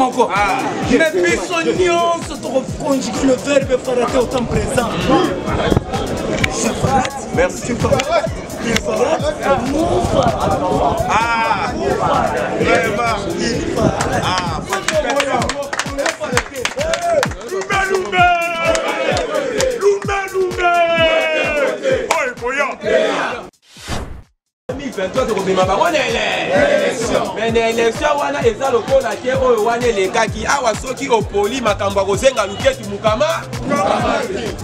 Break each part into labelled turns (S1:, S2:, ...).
S1: Moko. Mais biso nyonso conjuguer le verbe farate au temps présent.
S2: Merci.
S3: Mais l'élection wana eza lokola ke oyo wana elekaki awa soki opoli makambo ya kozenga luketu mukama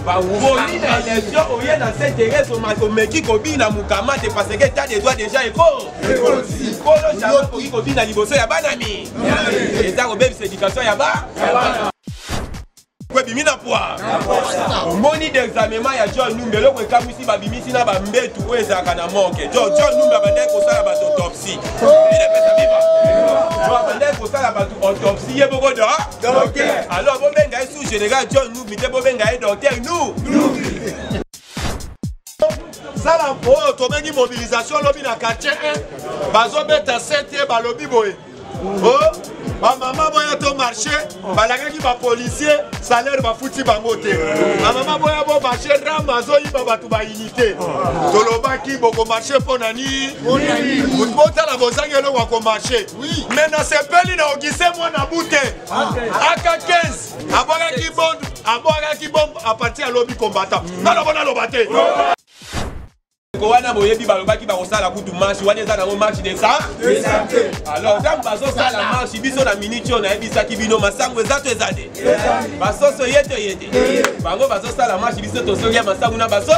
S3: bapoli na élection oye na Saint-Thérèse omeki kobina mukama te parce que ta de droit déjà ekolo jama koki kobina liboso ya banami eza kobebisa éducation ya bana bimina poa omoni d'examen ya John Numbi eloko ekamwisi babimisi na bambetu oyo ezalaka na moke John Numbi abandaki kosala bato autopsie idepesa viva abandaki kosala bato autopsie ye boko docteur alors bobenga ye sous général John Numbi te bobenga ye docteur Numbi
S2: sala oyo tobengi mobilisation lobi na quartier 1 bazobeta 7 balobi boye maman boya to marché balakaki ba policier salaire ba futi bango te maman boya bo marché drama zo yiba batu ba unité tolobaki boko marché ponani mutbota la bozangelo wa ko marché mais na sepeli na ogise mwana bute aka 15 abwaki bombe à partir à lobby combattant na bona lobate
S3: wana boyebi balobaki bakosala kutu marche wana eza nango marche de ça alors ntango bazosala marche biso na minute oyo nayebisaki bino masango eza to eza te basoso ye to ye te bango bazosala marche biso tosoki ya masango na baso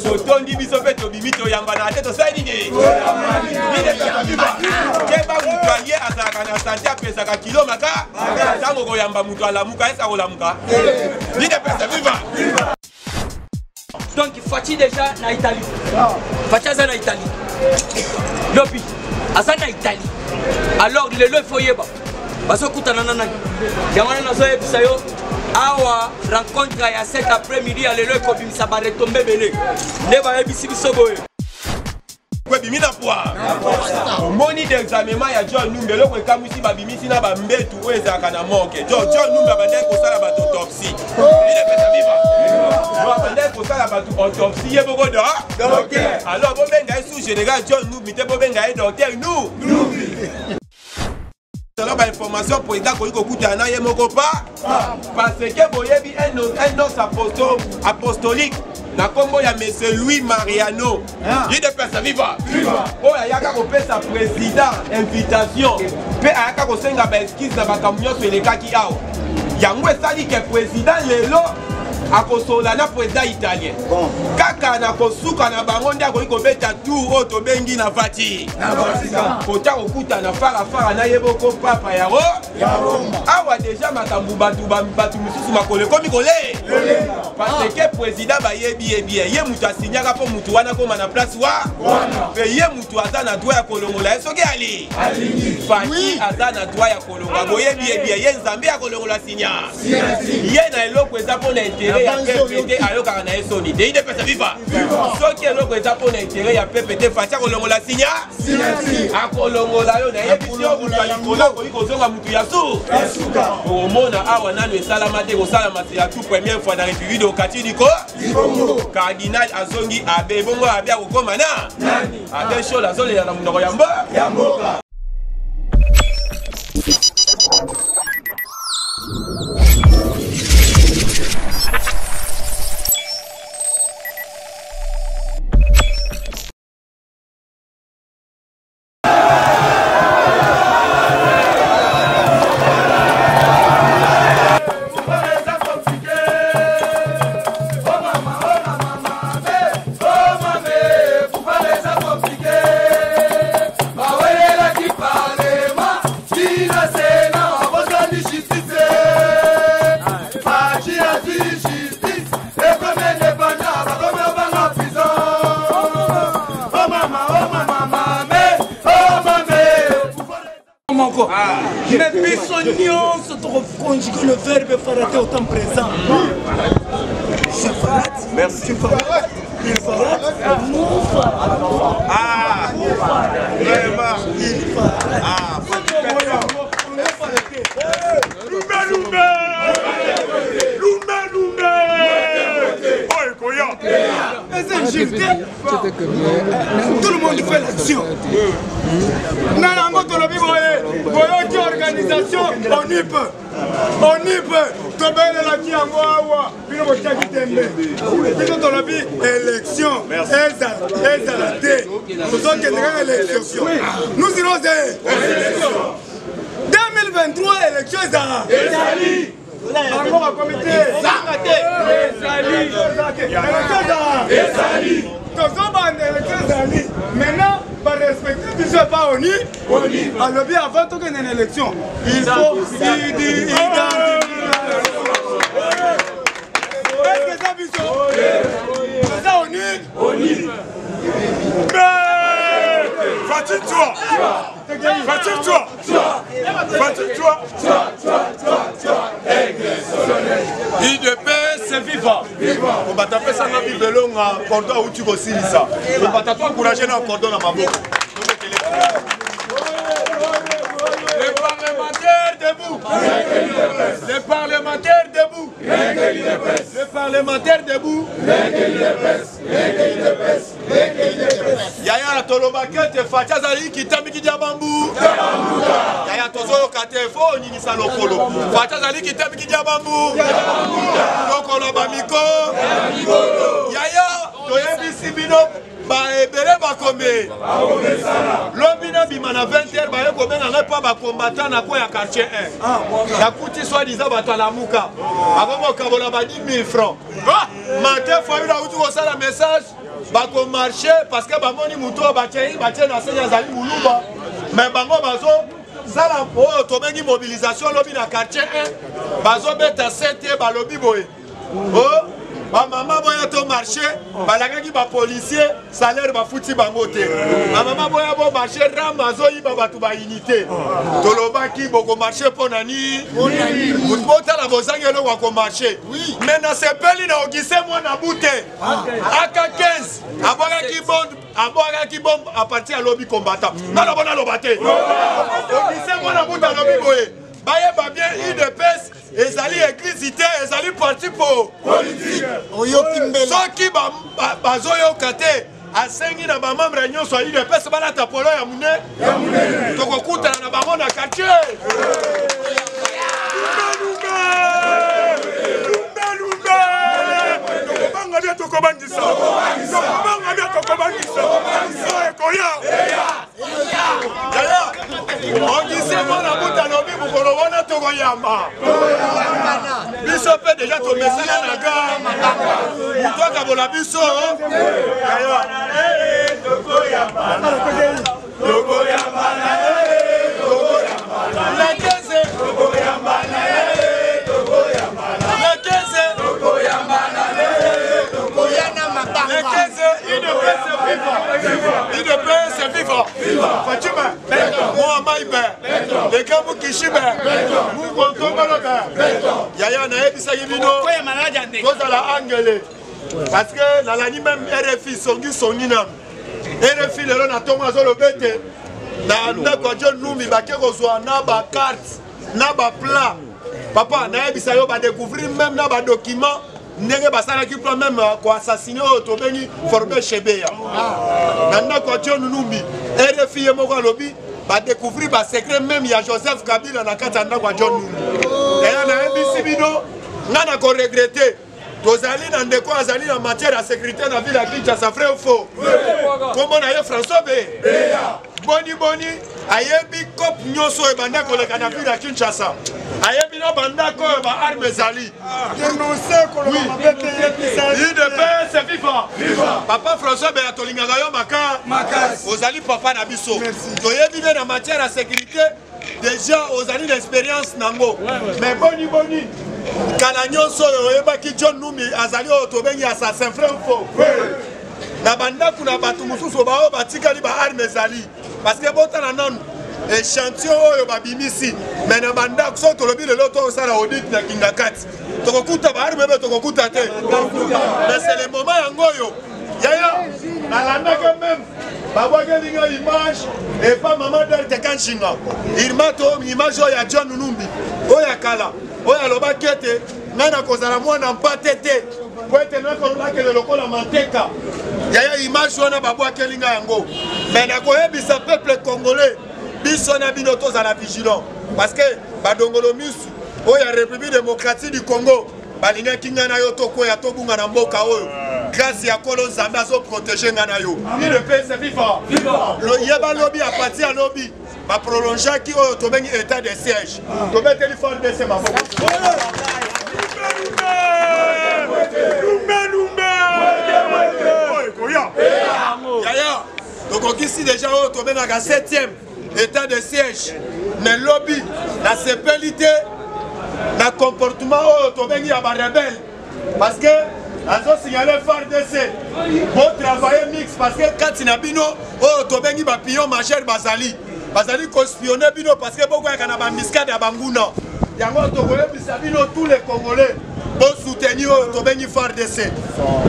S3: totondi biso mpe tobimi toyambana te tosali nini ke bamutu aye azalaka na sante apesaka kilo maka ntango koyamba mutu alamuka esa kolamuka lidepesa viva.
S4: Donc Fati déjà na Italie. Fati aza na Italie. Lobi aza na Italie. Alors le lo faut yeba. Baso kutana na nani. Yamana nazo yebisa yo awa rencontre ya cet après-midi ya lelo ko bimisa ba retomber belé. Ne ba yebisi biso boye.
S3: Bimina poa omoni d'examen ya John Numbi eloko ekamwisi babimisi na bambetu oyo ezalaka na moke John Numbi abandaki kosala bato autopsie idepesa viva abandaki kosala bato autopsie ye boko docteur alors bobenga ye sous général John Numbi te bobenga ye docteur Numbi selon bainformation président koki kokutana na ye moko pa parce que boyebi un os apostolique na kombo ya monsieur Louis Mariano idepesa viva oyo ayaka kopesa président invitation mpe ayaka kosenga baeskise na makambo nyonso elekaki awa yango esali ke président lelo akosola na président italien kaka na kosuka na bango nde akoki kobeta tour oyo tobengi na Fati kota kokutana farafara na ye boko papa ya Roma awa deja makambo bato misusu makolo ekomi kole parce que président bayebi ebie ye mutu asinyaka mpo mutu wana koma na place wana mpe ye mutu aza na droit ya kolongola ye soki ali Fati aza na droit ya kolongola boyebi ebie ye nzambe ya kolongola sinya ye na eloko eza mpo na intere ya PPT ayokaka na ye soni te idepesa viva soki eloko eza mpo na intere ya PPT Fati akolongola sinya akolongola yo nayebisi yo mutu ya likolo akoki kozonga mutu ya suka omona awa nano esalama te kosalama ya tout première fois na république okati liko cardinal azongi abe bongo abe akokoma na abe shol azolela na munoko ya mboka.
S1: Mais biso nyonso conjuguer le verbe farate au temps présent.
S2: Merci.
S3: Vraiment.
S1: difficulté, tout le monde fait l'action. Nanango tolobi boye organisation, on y peut. On y peut. Tobele la ki yango awa, bino bochaki tembe. Bino tolobi élection, ezala te. Tozonke ndenge élection. Nous irons des 2023 élection ezala. Ezali. Bango ba comité. Zangate. Ezali. Ezali. Tozobanda élection ezali. Maintenant, par respecter biso pas oni. Alors bien avant tout qu'il y ait une élection, il faut identifier. Est-ce que ça biso? C'est ça oni.
S2: Fatigue-toi.
S3: IDPS vivant.
S2: On va taper ça dans le long à cordon où tu vas aussi ça. On va t'encourager dans le cordon dans ma bouche.
S3: Les parlementaires debout. Les parlementaires debout. Les parlementaires debout.
S2: Yaya Tolobakete Fatia Zali qui t'a mis qui diabambou. Yaya Tozo Katefo ni sa lokolo. Fatia Zali qui t'a mis qui diabambou. Lokolo bamiko. Yaya Toyebi Sibino ba ebele ba komé. Lobina bimana 20h ba yekomé na pas ba combattant na ko ya quartier 1. Ya kuti soit disant ba la muka. Avant kabola ba 10 000 francs. Matin fois il a outu ko sala message. Bako marché parce que bamoni muto batie na senya zali muluba mais bango bazo sala po tobengi mobilisation lobi na quartier 1 bazo beta 7 balobi boye oh ba mama boya to marché balagaki ba policier salaire ba futi bango te ba mama boya bo marché ramazo yi ba batu ba unité tolobaki boko marché ponani mutbota la bozangelo wa ko marché mais na sepeli na ogise moi na bute aka 15 abwakaki bombe à partir à lobby combattant na bona lobate ogise moi na bute lobby boye baye ba bien IDPS ezali église ité ezali parti pour politique soki bazoyoka te asengi na bamambre nyonso ya IDPS balata polo ya mune tokokutana na bango na quartier tokobangisa ogise mwana buta lobi mokolo wana tokoyamba biso mpe deja tomesana na ga moto akabola biso IDPS vivant. Fatima, moi Maïbe, les Gamou Kishibe, Moukonto Malobe, Yaya Naebisa Yibino, Kozala Angele. Parce que dans l'année même RFI Songi Soninam, RFI le Ron a Thomas Olobete, na John Noumi, Bakerozoa, Naba carte, Naba plat. Papa, Naebisa Yo va découvrir même Naba document. Nenge basala qui prend même quoi assassiner Otobeni formé chez Beya. Nana quoi John Numbi, RFI moko lobby va découvrir ba secret même il y a Joseph Kabila na katana quoi John Numbi. Et na MBC bino nana ko regretter. Tozali na ndeko azali na matière de sécurité na ville à Kinshasa frère faux. Comment na François Beya. Boni ayebi cop nyonso e banda ko le kana ville à Kinshasa. Ayebi no banda ko ba arme zali. Dénoncer ko le mabete IDPS c'est vivant. Papa François Beya tolingaka yo maka. Ozali papa na biso. Toyebi na matière de sécurité déjà ozali d'expérience nango. Mais boni kala nyonso oyebaki John Numi azali otobengi assassin frère faux. Na banda kuna batu mususu bao batikali ba arme zali parce que botana nanu échantillon oyo babimisi mais na banda so tolobi lelo to sala audit na kingakati tokokuta ba arme be tokokuta te mais c'est le moment yangoyo yaya nalandaka même babwakelinga image et pas maman d'Elte Kanchinga il mato image oyo ya John Numbi oyo kala oyo alobaki ete ngai nakozala mwana mpate te po ete nakololakele lokola manteka yaya image wana babwakelinga yango mais nakoyebisa peuple congolais biso na bino tozala vigilant parce que badongolo misu oyo ya République démocratique du Congo balingaki nga na yo tokoya tobunga na mboka oyo grâce ya kolo nzambe azoprotege nga na yo UDPS viva yeba lobi apati ya lobi baprolongeaki oyo tobengi état de siège tobeteli FARDC maboko yaya tokokisi déjà oyo tobengaka 7e état de siège mais lobi na sepelité na comportement oyo tobengi ya barebelle parce que azosignaler FARDC bo travailler mix parce que kati na bino oyo tobengi bapion majeur bazali kospionner bino parce que bokoyaka na bamiskade ya banguna yango tokoyebisa bino tous les Congolais bo soutenir oyo tobengi FARDC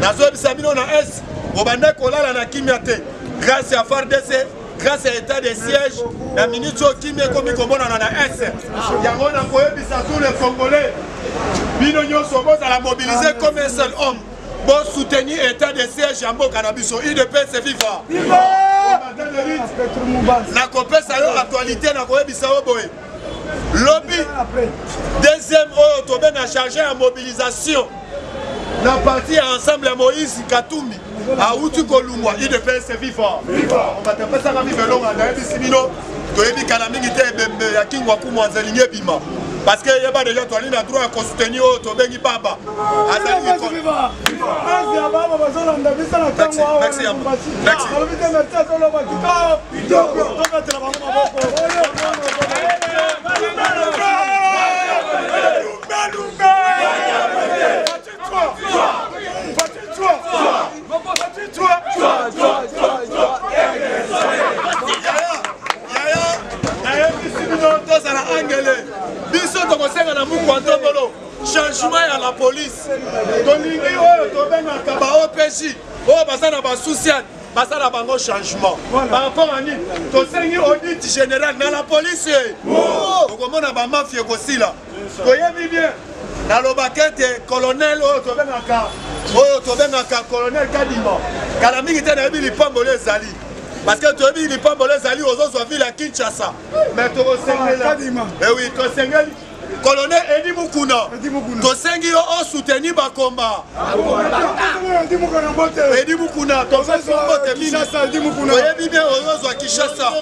S2: nazoyebisa bino na est bobande kolala na kimia te grâce à FARDC grâce à l'état de siège la minute au kimia komi komonana na est yango nakoyebisa tous les Congolais bino nyonso bozala mobiliser comme un seul homme bon soutenir l'état de siège ya mboka na biso UDPS viva nakopesa yo actualité nakoyebisa yo boye lobby deuxième oyo tobe na chargé en mobilisation na parti ya ensemble ya Moïse Katumbi auti kolumwa UDPS viva obatapesaka bivelonga nayebisi bino toyebi kala mingi te ebembe ya kingwa kumwanza lingi ebima parce que yeba déjà toali na droit ya kosoutenir oyo tobengi baba tozala angele biso tokosenga na mukwantobolo changement ya la police tolingi oyo tobengaka ba-OPJ oyo baza na basocial baza na bango changement par rapport à nini tosengi audit général na la police okomona bamafia ekosila toyebi bien nalobaki ete colonel oyo tobengaka colonel Kadima kala mingi te nayebi lipambolo ezali parce que toyebi lipambolo ezali ozozwa ville ya Kinshasa mais tokosengela oui tosengeli colonel Edi Mukuna tosengi yo osoutenir bakomba Edi Mukuna tozosobote mingi oyebi bien ozozwa Kinshasa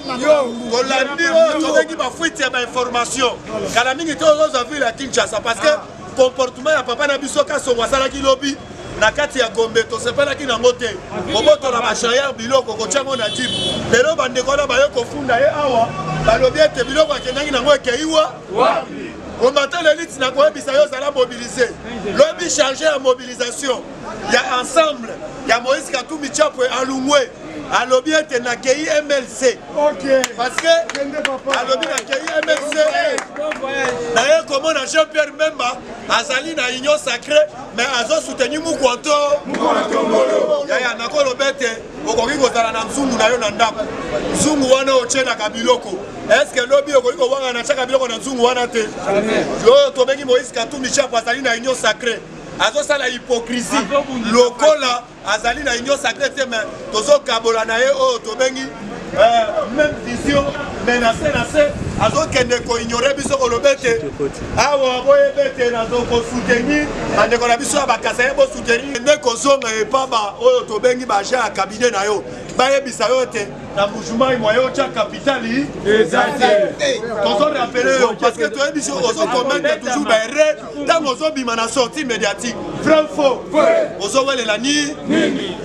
S2: tolandi oyo tobengi bafuite ya bainformation kala mingi te ozozwa ville ya Kinshasa parce que comportement ya papa na biso kasongo asalaki lobi na kati ya Gombe tosepelaki nango te kobotola bashayar biloko kotiango na jipe lelo bandeko na baye kofunda ye awa balobi ete biloko akendaki nango ekeiwa combattant l'élite na koyebisa yo ozala mobiliser lobi chargé ya mobilisation ya ensemble ya Moïse Katumbi Chapwe alungwe alobi ete nakei MLC parce que alobi nakei MLC naye komona Jean-Pierre Memba azali na union sacrée mais azo soutenir Mukwanto yaya nakoloba ete okoki kozala na nzungu na yo na ndako nzungu wana otielaka biloko est-ce que lobi okoki kowanga na tiaka biloko na nzungu wana te oyo tobengi Moïse Katumbi Chapwe azali na union sacrée azosala hypocrisie lokola azali na union sacrée te mais tozokabola na ye oyo tobengi même vision menacé azokende koignore biso koloba ete awa boyeba ete nazokosoutenir bandeko na biso ya bakasa ye bosoutenir nde kozonga epaba oyo tobengi baje ya kabine na yo bayebisa yo te na mouvement moyen otya kapitali eza te tozorapele yo parce que toyebi biso ozokomete toujours baere ntango ozobima na sortie médiatique vrai faux ozowelela nini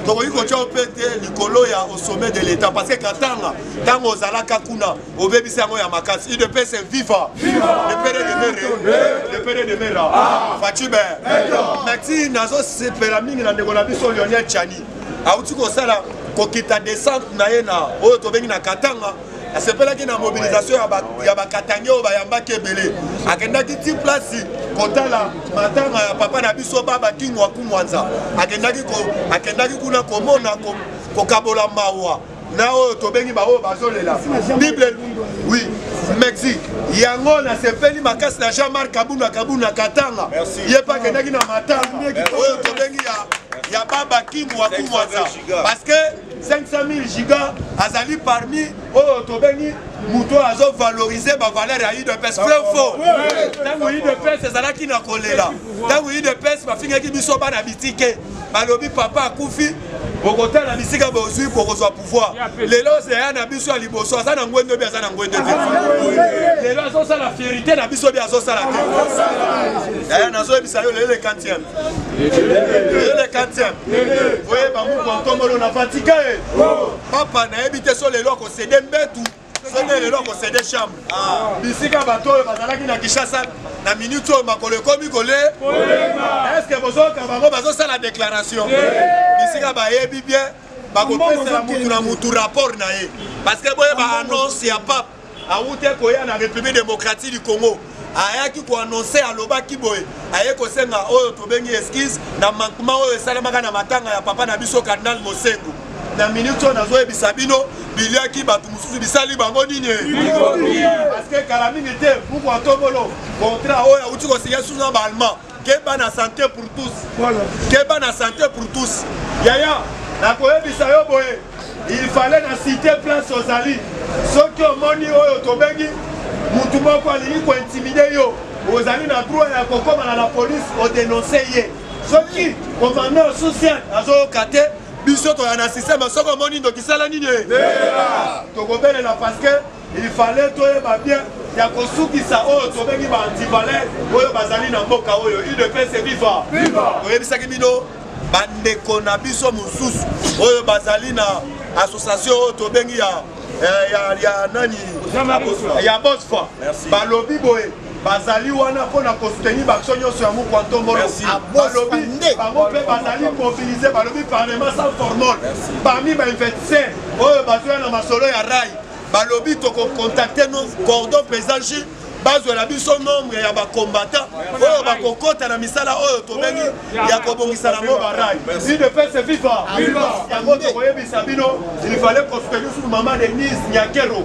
S2: tokoki kotya ope te likolo ya au sommet de l'état parce que katanga ntango ozalaka kuna obebisi yango ya makasi UDPS viva le pere de mera Fachibe merci nazosepela mingi na ndeko na biso Lionel Tchani auti kosala kokita descente na ye na oyo tobengi na katanga asepelaki na mobilisation ya bakatangi oyo bayambaki ebele akendaki ti place kotala matanga ya papa na biso baba kingwa kumwanza akendaki kuna komona kokabola mawa na oyo tobengi baoyo bazolela bible oui Mexique yango nasepeli makasi na Jean-Marc Kabuna Katanga ye pa akendaki na matanga oyo tobengi ya ya baba Kim Wakumwaza parce que 500 000 gigas azali parmi oyo tobengi muto azo valoriser ba valeur ya UDPS faux tango UDPS ezalaki na kolela tango UDPS bafingaki biso bana bitike balobi papa akufi bokotala bisika bozwi bokozwa pouvoir lelo zeya na biso ya liboso aza na ngwendo bi aza na ngwendo te lelo azosala fierité na biso bi azosala te yaya nazoyebisa yo lelo le 40e le 40e voye bamuku antombolo na fatika e papa nayebi te so lelo akosede mbetu sonde lelo akosede chambre bisika bato oyo bazalaki na Kinshasa na minute oyo makolo ekomi kole est-ce que bozoka bango bazosala déclaration bisika bayebi bien bakopesela mutu na mutu rapport na ye parce que boye baannonce ya pape awute koya na République démocratique du Congo ayaki koannonce alobaki boye aye kosenga oyo tobengi esquisse na manquement oyo esalemaka na matanga ya papa na biso Cardinal Mosengo na minute oyo nazoyebisa bino biliaki bato mosusu bisali bango nini parce que kala mingi te buku atombolo contrat oyo auti kosigna susu na baallemand keba na santé pour tous keba na santé pour tous yaya nakoyebisa yo boye il fallait na cité place ozali soki omoni oyo tobengi mutu moko alingi kointimide yo ozali na droit ya kokoma na la police odénonce ye soki commandant social azoyoka te biso toya na système soko omoni ndokisala nini tokobelela parce que il fallait toyeba bien ya kosukisa oyo tobengi baantivalere oyo bazali na mboka oyo UDPS viva toyebisaki bino bandeko na biso mosusu oyo bazali na association oyo tobengi ya nani ya Bosfa balobi boye bazali wana mpona kosoutenir baction nyonso ya muku antombolo balobi bango mpe bazali mobilize balobi parlement sans formol parmi bainvestisseur oyo bazoya na masolo ya rai balobi tokocontacte no cordon président bazwela biso nombre ya bacombattant oyo bakokota na misala oyo tobengi ya kobongisa nango barai UDPS viva yango tokoyebisa bino il fallait kosoutenir sur mama Denise Nyakero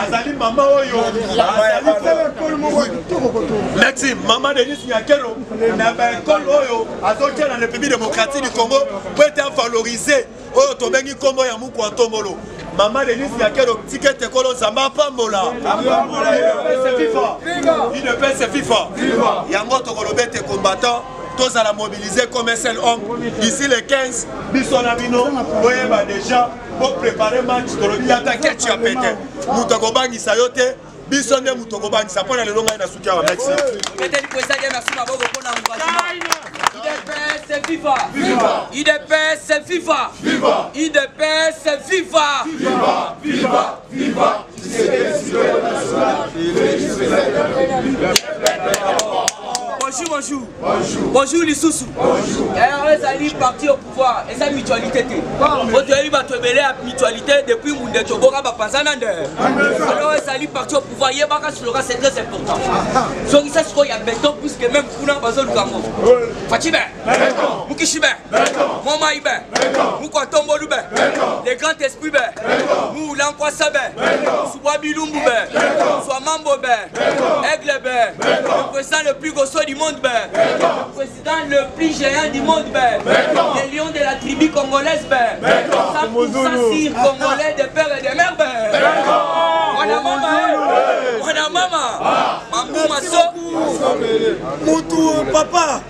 S2: azali mama oyo merci mama Denise Nyakero na baekole oyo azotia na République démocratique du Congo po ete avalorize oyo tobengi nkombo ya muku antombolo mama Denise Nyakero tikete kolo nzambe apambola UDPS FIFA yango tokolobe te combattant tozala mobilisé comme un seul homme d'ici le 15 biso na bino boyeba déjà pour préparer match tolobi ata ketch ya pete mutu akobangisa yo te biso nde mutu akobangisa mpona lelo ngai na soutien wa merci
S4: UDPS viva! UDPS viva! UDPS viva! Bonjour les sous-sous. Alors les alliés partis au pouvoir et sa mutualité. Votre allié va te mêler à mutualité depuis Moundé Tobora Bapanzanande. Alors les alliés partis au pouvoir, il y a pas c'est très important. So il s'agit qu'il y a béton plus que même Kuna Bazol Gambo. Fatime, Mukishibe, Mama Ibe, Mukwatombo Lube, les grands esprits, Mou Lankwasabe, Souabilumbe, Swamambobe, Aiglebe, le président le plus gosseux du monde, le président le plus géant du monde, les lions de la tribu congolaise, 100% sire congolais de père et de mère. Wana mama, Mamou Maso,
S1: Moutou papa,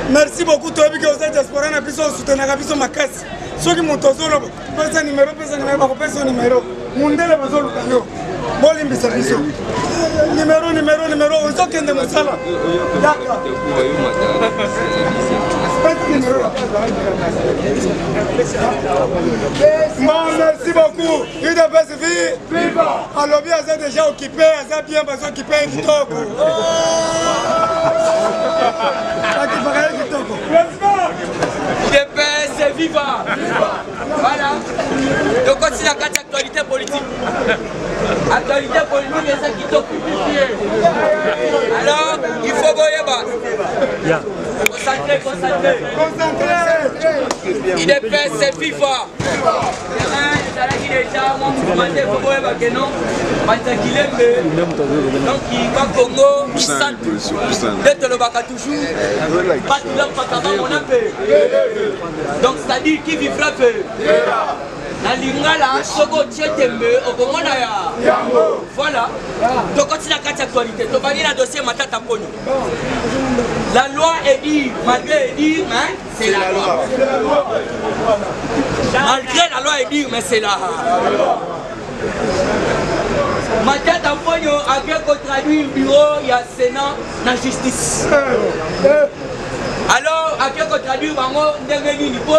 S1: merci beaucoup. Tu as vu que vous êtes diaspora, na biso soutenir biso makasi. Ceux qui m'ont tozolo, pesa numéro, pesa numéro. Mundele bazolo kanyo. Bolimbi biso. Numéro, ozokende mosala. D'accord. Merci beaucoup. UDPS viva. Alobi a déjà occupé, a bien occupé un kitoko.
S4: UDPS viva. Voilà. Donc on continue à quatre actualités politiques. Actualité politique et ça qui t'occupe. Alors, il faut goyer. Concentré. UDPS viva. ezalaki déjà mwa mouvement te po boyebake non Batakilembe donc va Congo Kisantu nde tolobaka toujours batulapaka bamona mpe donc c'est-à-dire qui vivra mpe na lingala soko tie tembe okomona ya voilà tokoti na kati actualité tobandi na dossier Matata Ponyo. La loi est dit malgré dit mais c'est la loi malgré la loi est dit mais c'est la Matata Ponyo a bien traduit le bureau il y a Sénat na justice alors a bien traduit bango ndenge nini po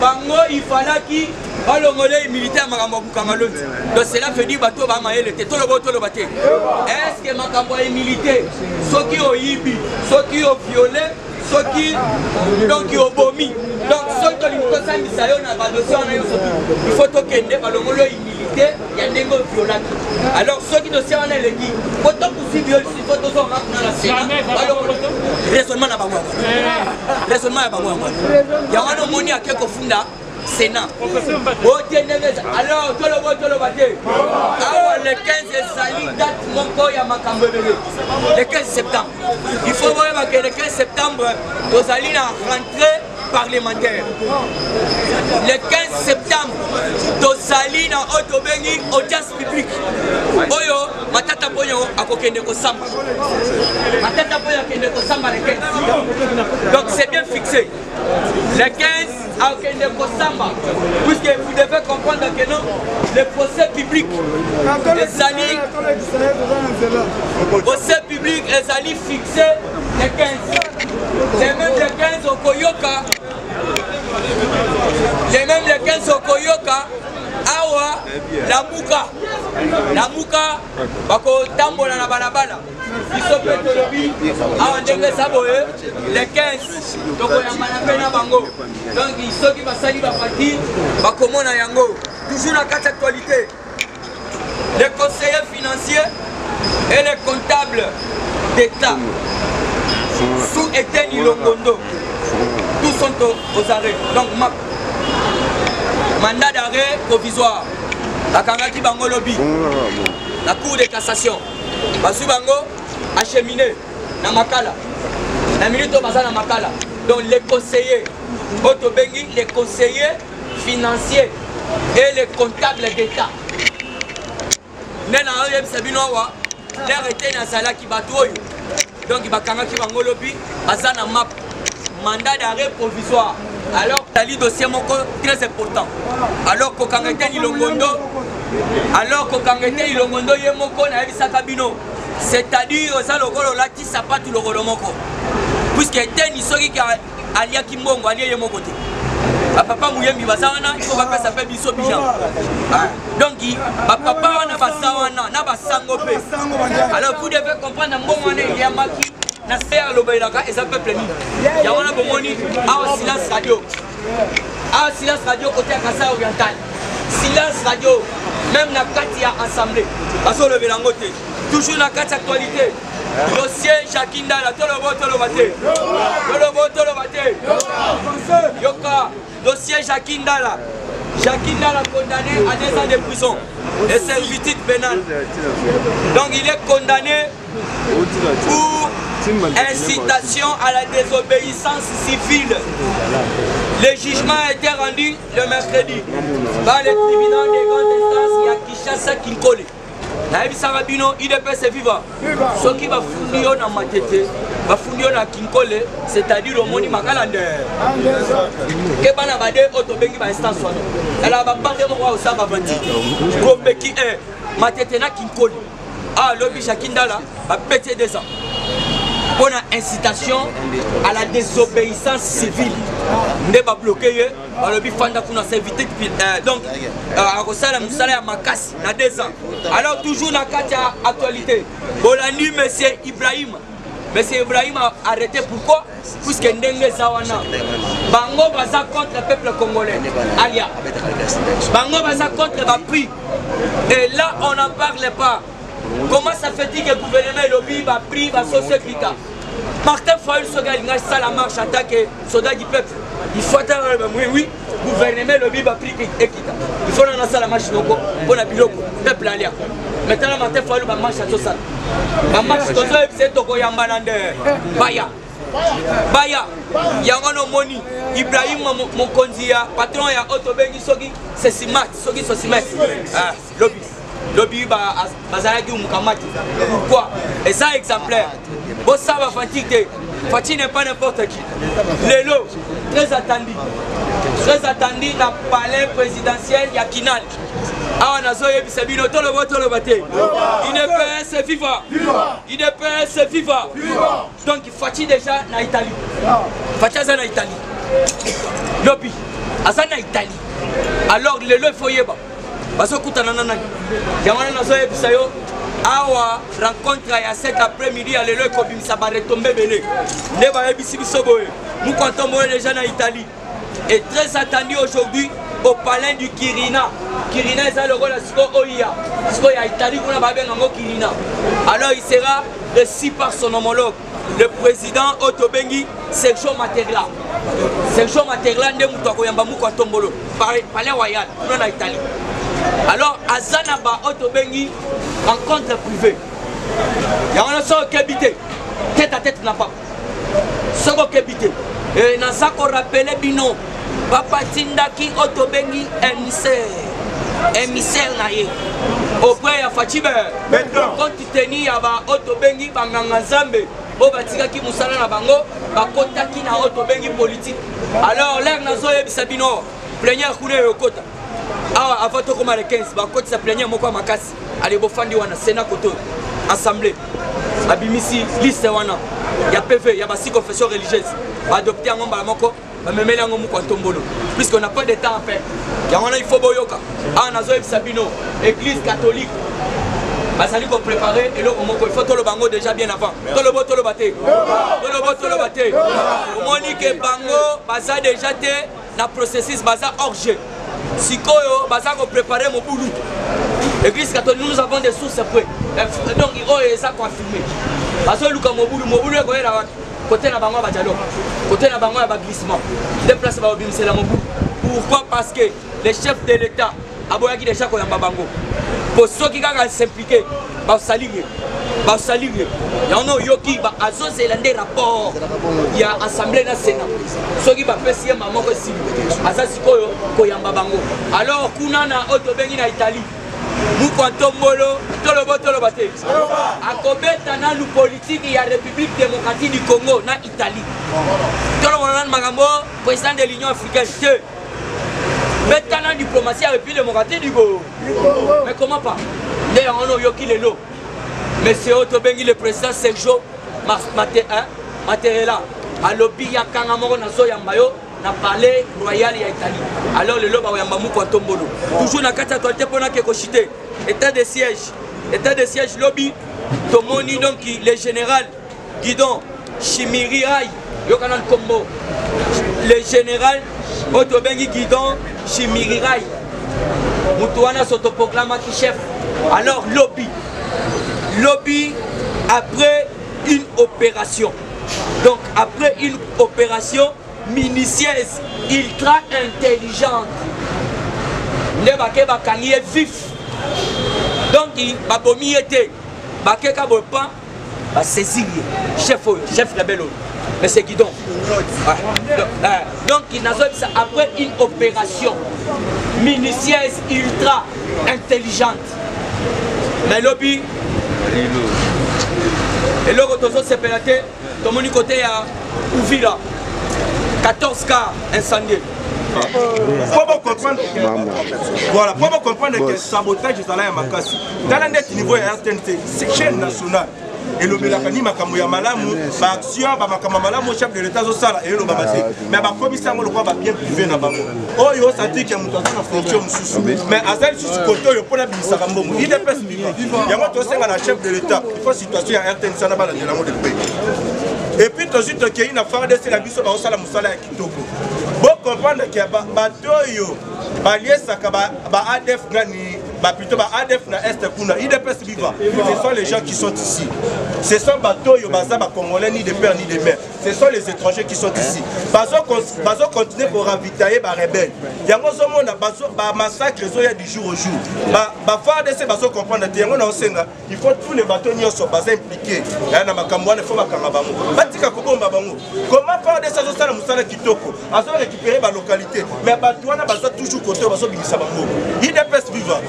S4: bango il fallait qui balongolé militaire makambo bukangaloti donc cela fait dire bato ba mayele te tolobo tolobate est-ce que makambo est militaire soki oyibi soki o violé soki donc obomi donc soki tolingo sambisa yo na ba dossier na yo soki il faut tokende balongolo militaire ya ndengo violaki alors soki dossier wana eleki poto poursuivre yo il faut tozo na la Sénat balongolo raisonnement na bango raisonnement ya bango ya wana moni akeko funda Sénat. Alors, tout le bâté. Le 15 sali date mon corps à Makambo. Le 15 septembre. Il faut voir que le 15 septembre, nous allons rentrer parlementaire. Le 15 septembre, nous allons en Otobeni, audience publique. Oyo, Matata Ponyo a kokende ko samba. Matata Ponyo a kokende ko samba le 15. Donc c'est bien fixé. Le 15 à kokende ko samba. Puisque vous devez comprendre que non, le procès public, les alliés, procès public, les alliés fixés le 15. Les mêmes le 15 au Koyoka. Les mêmes le 15 au Koyoka. Awa, la Mouka, bako tambola na balabala. Iso petolobi, awa ndenge saboye, le 15, toko ya manapena bango. Donc iso ki basali bafati, bako mona yango. Toujours dans quatre actualités. Les conseillers financiers et les comptables d'État sous Etienne Longondo, tous sont aux arrêts. Donc mandat d'arrêt provisoire. La Kangaki Bango Lobby, la Cour de cassation. Basu Bango acheminé na Makala. La minute au Bazar na Makala. Donc les conseillers, Otobengi, les conseillers financiers et les comptables d'État. Nena Oyem Sabinowa, l'air était dans Sala Kibatoyo. Donc il va Kangaki Bango Lobby, Bazar na map. Mandat d'arrêt provisoire. Alors, le dossier très important. Alors que Kangete Ilongondo, Yemoko na Ebisa Kabino, c'est-à-dire ça le golo lati sapat le golo moko. Puisque Etienne Isoki qui alia Kimbongo alia Yemoko. Papa Mouyembi Basawana, il faut pas s'appeler Biso Bijan. Donc, papa wana Basawana, na Basangope. Alors, vous devez comprendre un moment il y a Maki. Na faire le bailaka et ça peut plaire. Il y a un bomoni à silence radio. À silence radio côté Kassa oriental. Silence radio, même na Katia assemblée. Parce que le Bélangote. Toujours na Katia actualité. Dossier Jakindala, tout le bate. Yoka, dossier Jakindala. Jakindala condamné à 2 ans de prison et servitude pénale. Donc il est condamné pour incitation à la désobéissance civile. Le jugement a été rendu le mercredi par le tribunal de grande instance à Kinshasa Kinkole. Il est passé vivant. Ce qui va fouiller dans ma tête, va fouiller dans Kinkole, c'est-à-dire au Moni Makalande. Kebana Bade, Otobengi va instance. Elle a pas de moi au Saba Bandi. Gomeki est ma tête na Kinkole. Ah, l'objet Jakindala va péter 2 ans. Pour incitation à la désobéissance civile. Ne pas bloquer, le bifanda pour nous éviter. Donc, à Rosala Moussala Makassi, na 2 ans. Alors, toujours dans la actualité, Bolani, monsieur Ibrahim. Monsieur Ibrahim a arrêté pourquoi? Puisque Ndenge Zawana. Bango baza contre le peuple congolais. Alia. Bango baza contre le prix. Et là, on n'en parle pas. Comment ça fait-il que le gouvernement lobby va pris va société? Martin Fayoul Soga il a la marche en tant que soldat du peuple. il faut attendre oui gouvernement le biba prix équita il faut dans ça la marche loko pour la biloko peuple alia maintenant matin faut ba marche to ça ba marche to ça c'est to ko yamba nande baya yango no moni Ibrahim Mokonzi ya patron ya Otobengi soki c'est simat soki so simat lobby bazalaki mukamati pourquoi et ça exemplaire bon ça va fatigue Fati n'est pas n'importe qui. Lelo, très attendu dans le palais présidentiel Yakinal. Ah, on a zoé Bisabino, tout le bâté. Il est PS viva. Il est PS viva. Donc, Fati déjà en Italie. Fati en Italie. Lobby, en Italie. Alors, Lelo, il faut y aller. Parce que tout le monde a zoé Bisayo. Awa rencontre à cet après-midi à l'élo comme ça va retomber belé. Ne va ebisi bisoboye. Nous comptons déjà en Italie. Et très attendu aujourd'hui au palais du Quirina. Quirina est le rôle de Oia. Parce Italie on a pas bien en Quirina. Alors il sera reçu par son homologue, le président Otobengi Sergio Mattarella. Sergio Mattarella ne mutako yamba mu kwatombolo. Palais royal en Italie. Alors Azanaba Otobengi rencontre privée. Il y a un seul qui habite. Tête à tête n'a pas. Seul qui habite. Et dans ça qu'on rappelle Bino. Papa Tindaki Otobengi émissaire naïe. Auprès de Fatibe. Quand tu tenais à Otobengi Banganzambe. Au Batika qui Moussala na Bango. Bakotaki na Otobengi politique. Alors l'air n'a pas Sabino. Plénière coulée au Kota. Ah, avant tout comme les 15, bah quand ça plaignait moi quoi ma casse, allez beau fandi wana Sénat koto, assemblée, abimisi liste wana, y a PV, y a basi confession religieuse, adopter un ngomba moko, me mêler un ngomba kwa tombolo, puisqu'on n'a pas de temps à faire. Y a wana il faut boyoka, ah nazo Sabino, église catholique, bah ça lui qu'on préparer et l'autre moko il faut tout le bango déjà bien avant, tout le beau tout le bâté, tout le bâté, au moni que bango, bah ça déjà té, na processus bah ça hors jeu. Si Koyo, Bazako préparer mon boulot. L'église catholique, nous avons des sources près. Donc, il y a ça confirmé. Parce que mon boulot est là. Côté la banque, côté la banque, il y a glissement. Déplace la banque, c'est la mon boulot. Pourquoi? Parce que les chefs de l'État, Aboyaki déjà qu'on a bango. Pour ceux qui ont s'impliquer, bah salir. Il y en a yoki, bah azo zélandais rapport. Il y a assemblée nationale. Ceux qui va faire maman aussi. Azasikoyo koyamba bango. Alors kunana Otobengi na Italie. Nous comptons molo, tout le bâté. À Kobeta na nous politique, il y a République démocratique du Congo na Italie. Tout le monde magambo, président de l'Union africaine. Maintenant la diplomatie avec la démocratie du Congo. Mais comment pas? D'ailleurs on a yoki les lots. Monsieur Otobengi, le président Sergio Mattarella, à l'objet de Kangamoro Nazo Yambayo, na palais royal ya Italie. Alors le loba Yambamou Kwantombolo. Toujours na kata toité pour na kekoshite. État de siège lobby. Tomoni donc le général Guidon Chimirirai, Yokanan Kombo. Le général Otobengi Guidon Chimirirai. Moutouana s'autoproclama qui chef. Alors lobby après une opération. Donc après une opération minutieuse, ultra intelligente. Le baké bakani est vif. Donc il va bomi était baké kabopan va saisir chef rebelle. Mais c'est Guidon. Donc il n'a ça après une opération minutieuse, ultra intelligente. Mais lobby et le retour s'est pélaté, tout le monde côté à Ouvila, 14 cas incendiés.
S3: Pour comprendre que le sabotage est à Makassi, dans le niveau RTNT, c'est chaîne nationale. Et le Belakani Makamuya Malamu, action, Makamalamu, chef de l'État Zosala, et le Babate. Mais ma commissaire, le roi va bien privé dans Babo. Oh, yo, ça dit qu'il y a une frontière sous. Mais à celle sous côté, il faut la Bissarambo. Il est presque vivant. Il y a un la chef de l'État. Il faut situation à RTN Sanaba dans le pays. Et puis, tout de suite, il y a une affaire de la Bisso Baosala Moussala et Kitoko. Bon, comprendre qu'il y a Batoyo, Baliesaka, ADF, plutôt ADF na Est Kuna, il est presque vivant. Ce sont les gens qui sont ici. Ce sont bateaux congolais ni de père ni de mère. Ce sont les étrangers qui sont ici. Bazo continuer pour ravitailler les rebelles. Il y a un massacre du jour au jour. Il faut tous les bateaux sont impliqués. Comment faire des choses à la Kitoko? Ils ont récupéré la localité. Mais ils ont toujours côté. Il dépêche vivant.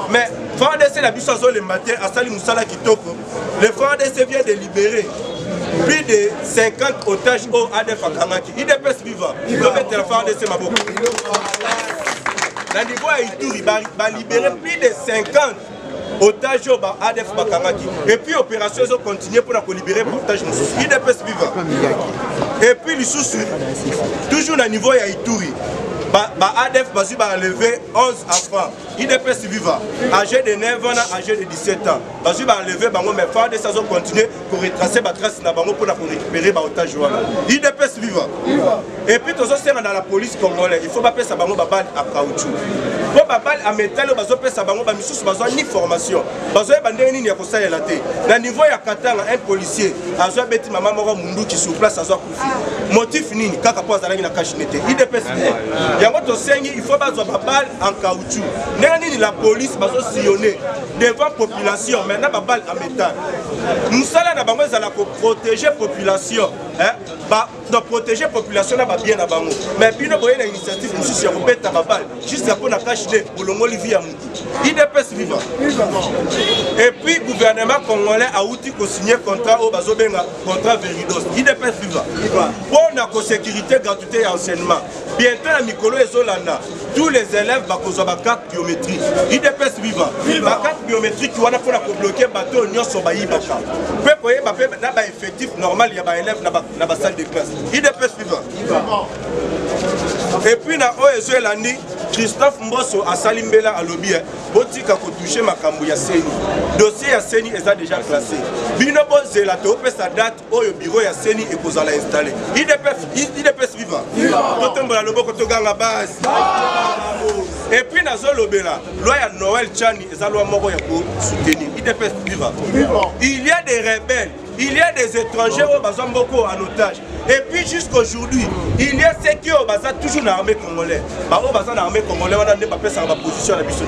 S3: Mais FARDC la biso le matin à Sali Moussala Kitoko. Le FARDC vient de libérer plus de 50 otages au ADF Akamaki. Il dépêche vivant. Il doit mettre le FARDC Maboko. Dans le niveau à Ituri, il va libérer plus de 50 otages au ADF Akamaki. Et puis l'opération continue pour libérer les otages. Il dépêche vivant. Et puis les sous toujours dans le niveau à Ituri. ADF va lever 11 enfants. Il dépêche vivant. Âgé de 9 ans, âgé de 17 ans. Basu va lever, mais faire des saisons continuer pour retracer la trace pour récupérer les otages. Il dépêche vivant. Et puis, tout ça, c'est dans la police congolaise. Il faut pas faire ça balle à caoutchouc. Pour balle à métal, il faut faire ça ni formation. Parce que il y a un niveau de Katanga, un policier, a besoin maman Mundu qui sur place, motif nini, kaka po azalaki na cachinete. Il dépêche vivant. Il faut pas faire balle en caoutchouc. La police va sillonner devant la population, maintenant la balle en métal. Nous allons protéger la population. De protéger la population, bien à Bango. Mais puis nous avons une initiative, nous sommes à la balle, juste pour la cacher pour le Molivia. Il dépêche vivant. Et puis le gouvernement congolais a outil pour signer contrat au Bazobenga, contrat Veridos. Il dépêche vivant. Pour la sécurité, gratuité et enseignement. Bientôt, à Mikolo et Zolanda, tous les élèves vont avoir carte biométrique. Il dépêche vivant. La carte biométrique, tu vas pour bloquer le bateau, nous sommes baïbaka. Vous pouvez avoir un effectif normal, il y a un élève dans la salle de classe. Il dépêche vivant. Et puis, dans l'année, Christophe Mbosso a Salimbela à l'Obi, Botika a touché ma cambouille Seni. Dossier à Seni est déjà classé. Binobo Zelato, sa date au bureau à Seni et qu'on l'a installé. Il dépêche vivant. Et puis, dans l'Obela, loi à Noël Chani et la loi Moro pour soutenir. Il dépêche vivant. Il y a des rebelles. Il y a des étrangers au Bazamboko en otage. Et puis jusqu'aujourd'hui, il y a ceux qui ont toujours dans l'armée congolaise. Dans l'armée congolaise, on a des papiers sur la position de la mission.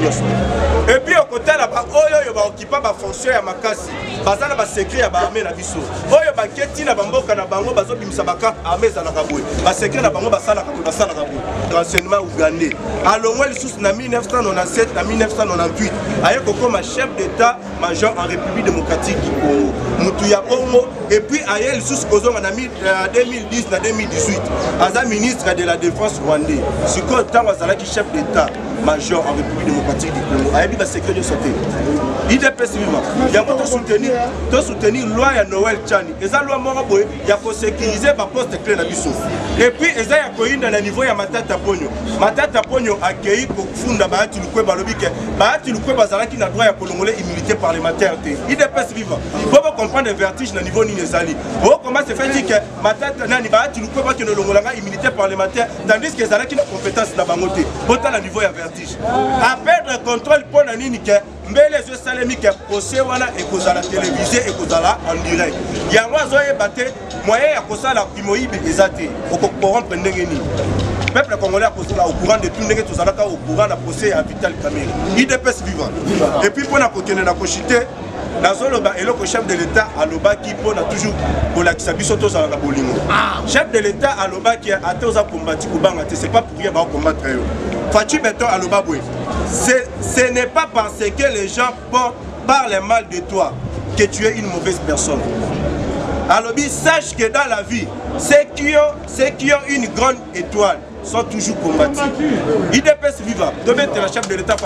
S3: Et puis au côté là-bas, on va occuper la fonction à Makasi. Bazana va s'écrire à l'armée de la mission. On va quitter la bamboka na bango, bazobimisa baka armée za na kaboué. Va s'écrire na bango basala kaboué. Renseignement ougandais. Alors moi, les sous en 1997 à 1998, avec comme chef d'État major en République démocratique du Congo. Moutuya Bongo. Et puis Ayel sous Kozong en 2010 à 2018, as ministre de la Défense rwandais. Ce que tant qui chef d'État major en République démocratique du Congo. Ayel va secret de santé. Il dépêche vivant. Il y a de soutenir loi à Noël Chani. Et ça loi Moraboy, il y a pour sécuriser ma poste clé la biso. Et puis il y a coïn dans le niveau il y a Matata Pogno. Matata Pogno accueilli pour funda Bahati Lukwe Balobike. Bahati Lukwe Bazala qui n'a droit à Kolongolais immunité parlementaire. Il dépêche vivant. Pour comprendre le vertige dans le niveau Ninezali. Pour comment se fait que Matata Nani Bahati Lukwe Baki no Longolanga immunité parlementaire tandis que Zala qui n'a compétence dans Bangote. Autant le niveau il y a vertige. À perdre le contrôle pour la Ninike. Mais les yeux salémiques procès wana et cause à la télévision et cause à la en direct. Il y a moi zoé batté moyen à cause à la primoïbe exaté au corrompre ndengeni. Peuple congolais au courant de tout ndenge tout ça au courant de procès à Vital Kamerhe. Il dépêche vivant. Et puis pour la continuer na kochité dans zoloba et le chef de l'État à Lobaki pour toujours pour la kisabiso to za na bolingo. Chef de l'État à Lobaki a toza combattre kubanga c'est pas pour rien ba combattre yo. Fatou Beton à Lobaboué. Ce n'est pas parce que les gens parlent mal de toi que tu es une mauvaise personne. Alors, sache que dans la vie, ceux qui ont une grande étoile sont toujours combattus. Il dépêche vivant. Demain, tu es la chef de l'État.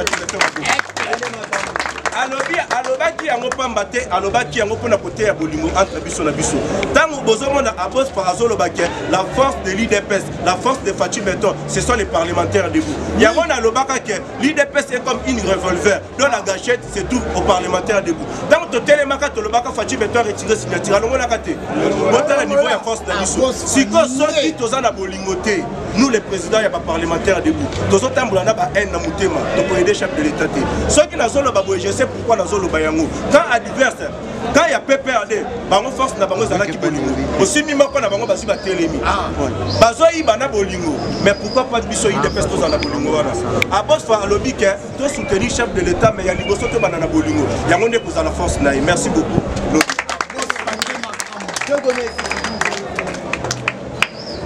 S3: Alobaki yango pambate alobaki yango pona côté ya bolingo entre biso na biso tango bozomona abos parazolo bake la force de l'IDPS la force de Fatou Beton ce sont les parlementaires debout yango na lobaka que l'IDPS est comme une revolver dans la gâchette c'est tout aux parlementaires debout tango to telemaka to lobaka Fatou Beton retirer signature alongo na kate bota niveau ya force na biso siko soki toza na bolingo te nous les présidents ya ba parlementaires debout tozo tambola na ba haine na mutema to pour aider chef de l'État te soki na zolo ba boye c'est pourquoi dans le Bayango. Quand adverse, quand il y a PPRD, bango force na bango zala ki bolingo. Aussi mima ko na bango basi ba telemi. Bazo yi bana bolingo. Mais pourquoi pas biso yi de pesto za na bolingo wana? A boss fa lobby que to soutenir chef de l'état mais ya liboso to bana na bolingo. Yango ne ko za la force na. Merci beaucoup.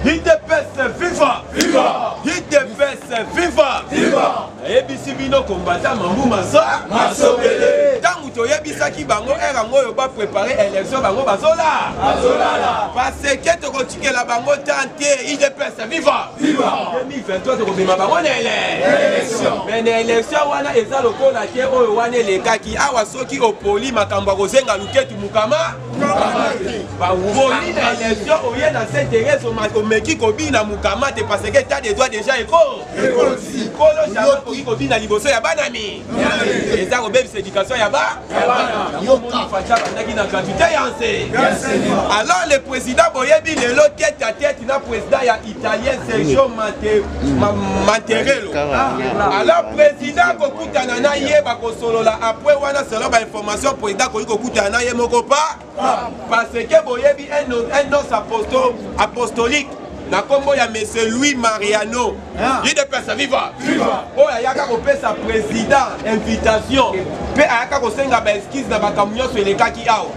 S3: IDPS viva! Viva! IDPS viva! Viva! Ebisi bino kombata mambu masobele. Tangu toyebisa ki bango erango yo ba préparer élection bango bazola. Bazola. Parce que to kotike la bango tante IDPS viva! Viva! 2023 to kobima bango na élection. Mais na élection wana eza lokola ke oyo wana lekaki awa soki opoli makambo kozenga luketu mukama. Ba woli na élection oye na s'intéresse au meki kobina mukama te parce que t'as des droits déjà éco. Kolo jama koki kobina liboso ya banami. Eza ko bebisa éducation ya ba. Yo moni facha bandaki na gratuité yanse. Alors le président boyebi lelo tête à tête na président ya italien Sergio Mattarella. Alors président kokutana na ye ba kosolola après wana selon ba information président koki kokutana na ye moko pa parce que boyebi un os apostolique na kombo ya monsieur Louis Mariano il de personne viva oh ayaka ko pesa président invitation pe ayaka ko senga ba excuse na bakamunyo so elekaki awo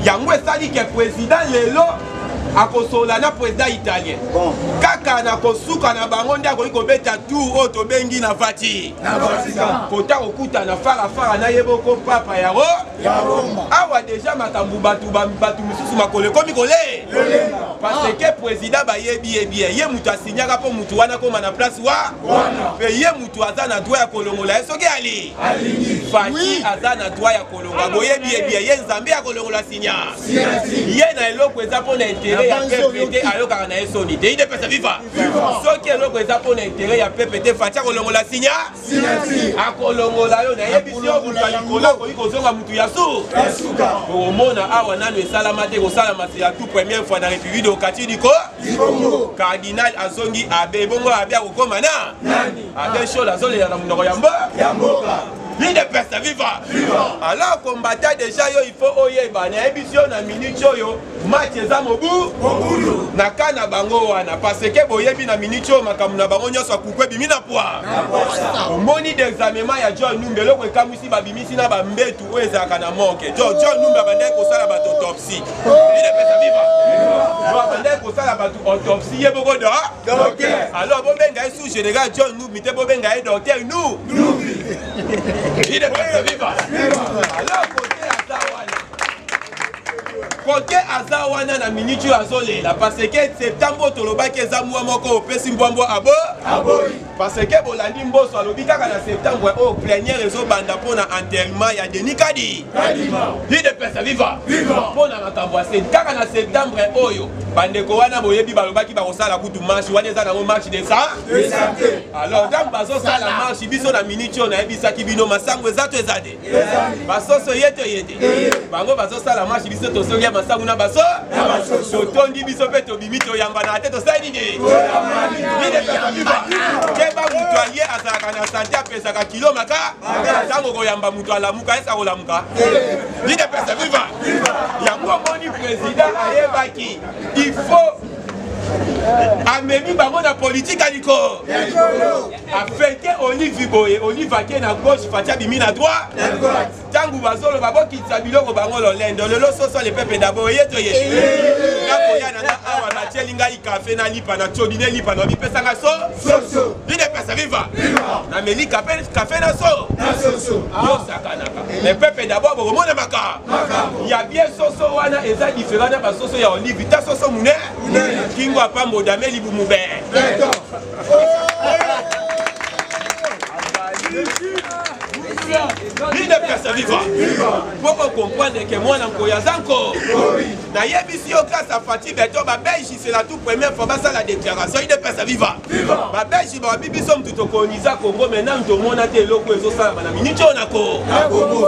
S3: yango esali ke président lelo akosola na président italien kaka na kosuka na bango ndia ko beta tour o to bengi na vati kota kokuta na fara na yeboko papa ya Roma awa déjà makambu batu misusu makole komi kole parce que président ba yebi ye mutu asinyaka po mutu wana koma na place wana pe ye mutu aza na droit ya kolongola esoki ali fati aza na droit ya kolongola boyebi ye nzambe ya kolongola sinya ye na eloko eza po na intérêt ya PPT ayoka na esoni te ide pesa viva soki eloko eza po na intérêt ya PPT fati kolongola sinya akolongola yo na yebisi yo mutu alikola koyi kozonga mutu ya suka omona awa nano esalama te kosalama se ya tout première fois na République de Okati du Congo cardinal azongi abe bongo abe akokoma na abe shola azolela na munoko ya mboka L'ide pesa viva. Alors combattant déjà yo il faut oyeba na ebisio na minute yo match eza mobu na kana bango wana parce que boyebi na minute yo makamu na bango nyoso akukwe bimi na poa. Moni d'examen ya John Numbe loko ekamusi babimisi na ba mbetu oeza kana moke. John Numbe abandai ko sala ba autopsie. L'ide pesa viva. Jo abandai ko sala ba autopsie yeboko do. Alors bobenga sous général John Numbe mite bobenga docteur nous. Il est pas vivant. Alors côté Azawana na minute azolela parce que septembre tolobaki eza mwa moko opesi mbwambo abo parce que bolandi mboso alobi kaka na septembre au plénière ezo banda pona enterrement ya Denis Kadi il de pesa viva pona makambo ase kaka na septembre oyo bandeko wana boyebi balobaki bakosala kutu marche wana eza nango marche de ça alors donc bazosala marche biso na minute oyo nayebisaki bino masango eza to eza de basoso yete bango bazosala marche biso tosoki masango na baso totondi biso pe tobimi toyamba na te tosali nini keba mutu alie azalaka na sante apesaka kilo maka ntango koyamba mutu alamuka esa kolamuka lide pesa viva yango omoni président ayebaki il faut amemi bango na politique aliko afeke olive boye olive ake na gauche fatia bimi na droite tangu bazolo babokitisa biloko bango lolendo lelo soso le pepe d'abord yeto ye nakoya nanga awa batieli ngai kafe na lipa na tobine lipa na bipesanga so lide pesa viva na meli kafe na so yo sakanaka le pepe d'abord bokomona maka ya bien soso wana eza différent na basoso ya olive ta soso mune kingo apambo dameli bumube il ne peut se vivre. Pour comprendre que moi, je suis na yebisi yo kasa fati beto ba belge c'est la toute première fois ça la déclaration il ne peut se vivre. Ba belge ba bibiso mtuto koloniza Congo maintenant to mona te loko ezo sala na minute onako.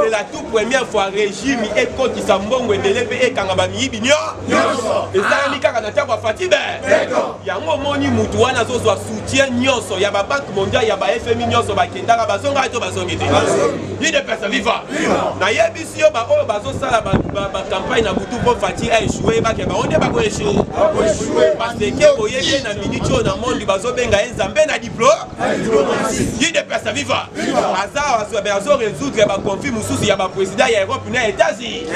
S3: C'est la toute première fois régime et koti sa mbongo ebele pe ekanga ba miyibi nyo. Et ça kaka na ntango ya Fatibe yango omoni mutu wana azozwa soutien nyonso ya babanke mondiale ya ba-FMI nyonso bakendaka bazonga to bazongi te ye de personne viva nayebisi yo baoyo bazosala bakampagne na butu mpo Fati aéchoué bakeba onde bakoéchoué parce que boyebi na miniti oyo na mondi bazobenga ye nzambe na ye de personne viva azorésoudre baconflit mosusu ya baprésident ya Europe na États-Unis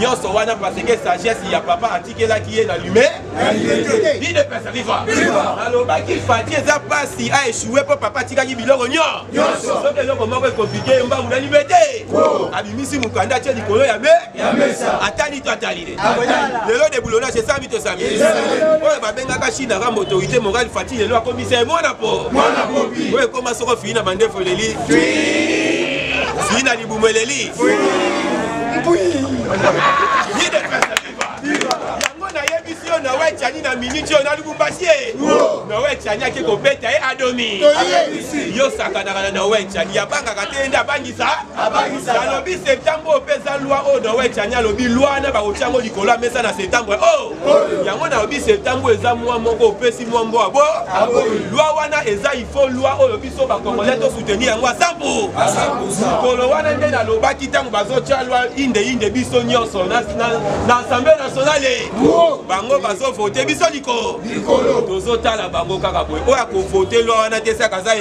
S3: nyonso wana parce que sagesse ya papa atikelaki ye na lume ye de personne viva alobaki Fati eza pasi aéchoué mpo papa atikaki biloko nyonso soki eloko moko ekomplike mbangu na liberté abimisi mokanda atie likolo ya atali to atali te lelo de boulonnage esami tosami oyo babengaka chine aka autorité morale Fati lelo akomisa mwana po oyo ekoma soko fii na bandefu eleli fii na libumu eleli nayebisi yo na wetiani na miniti oyo na lubumbashi na wetiani ake kobeta ye adomi yo sakanaka na wetiani yabangaka te nde abangisa alobi septembre oyo mpe eza lwa oyo na wetiani alobi lwa wana bakotiango likolo amesa na septembre yango nalobi septembre eza mwa moko opesi mwa mbo abo lwa wana eza ifo lwa oyo biso bakongolais tosoutenir yango a 100% kolo wana nde nalobaki ntango bazotia lwa inde biso nyonso na assemblée nationale bango bazovote biso likolo tozotala bango kaka boye oyo akovote lwa wana te saka aza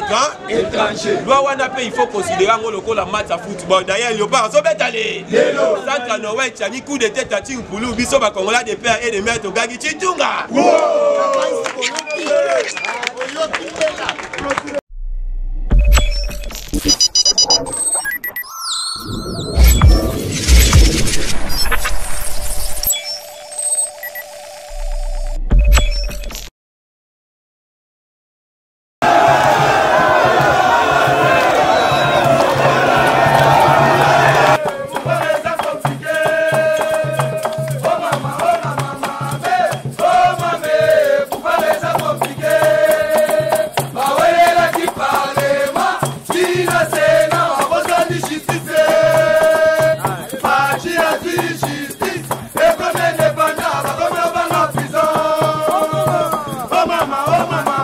S3: étranger lwa wana mpe il faut considérer yango lokola match ya football d'ailleurs léopard azobeta centre nowe tiani coup de tête ati mpulu biso bakongolais de père et de mère togaki chitunga
S1: Oh mama,